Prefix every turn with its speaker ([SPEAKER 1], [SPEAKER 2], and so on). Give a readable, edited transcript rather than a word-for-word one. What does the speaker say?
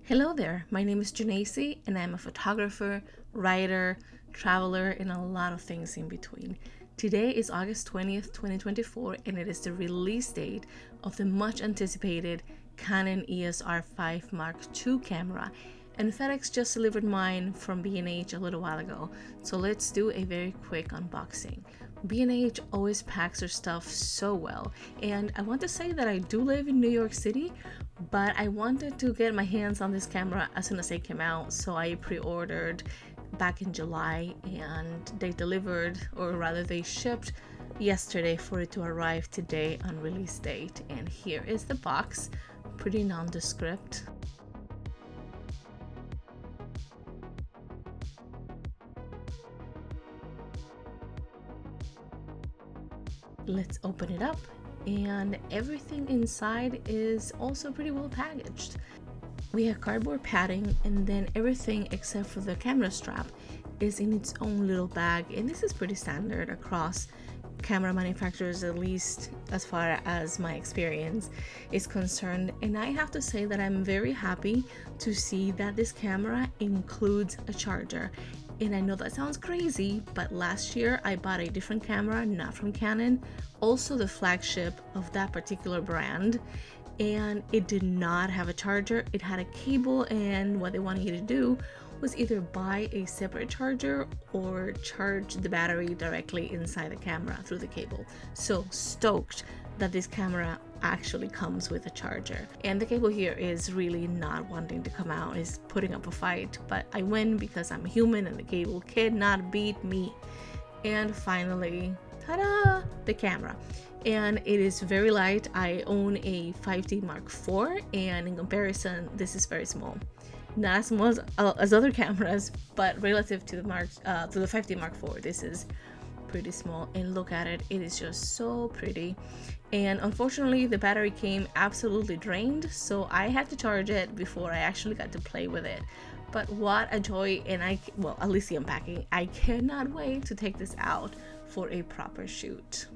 [SPEAKER 1] Hello there, my name is Janacy and I'm a photographer, writer, traveler, and a lot of things in between. Today is August 20th, 2024, and it is the release date of the much anticipated Canon EOS R5 Mark II camera. And FedEx just delivered mine from B&H a little while ago, so let's do a very quick unboxing. B&H always packs their stuff so well, and I want to say that I do live in New York City, but I wanted to get my hands on this camera as soon as it came out, so I pre-ordered back in July and they delivered, or rather they shipped yesterday for it to arrive today on release date. And here is the box, pretty nondescript. Let's open it up, and everything inside is also pretty well packaged. We have cardboard padding, and then everything except for the camera strap is in its own little bag, and this is pretty standard across camera manufacturers, at least as far as my experience is concerned. And I have to say that I'm very happy to see that this camera includes a charger. And I know that sounds crazy, but last year I bought a different camera, not from Canon, also the flagship of that particular brand, and it did not have a charger. It had a cable, and what they wanted you to do was either buy a separate charger or charge the battery directly inside the camera through the cable. So stoked that this camera actually comes with a charger. And the cable here is really not wanting to come out, is putting up a fight, but I win because I'm human and the cable cannot beat me. And finally, ta-da, the camera. And it is very light. I own a 5D Mark IV, and in comparison, this is very small. Not as small as other cameras, but relative to the 5D Mark IV, this is pretty small. And look at it, it is just so pretty. And unfortunately, the battery came absolutely drained, so I had to charge it before I actually got to play with it. But what a joy, and at least the unpacking, I cannot wait to take this out for a proper shoot.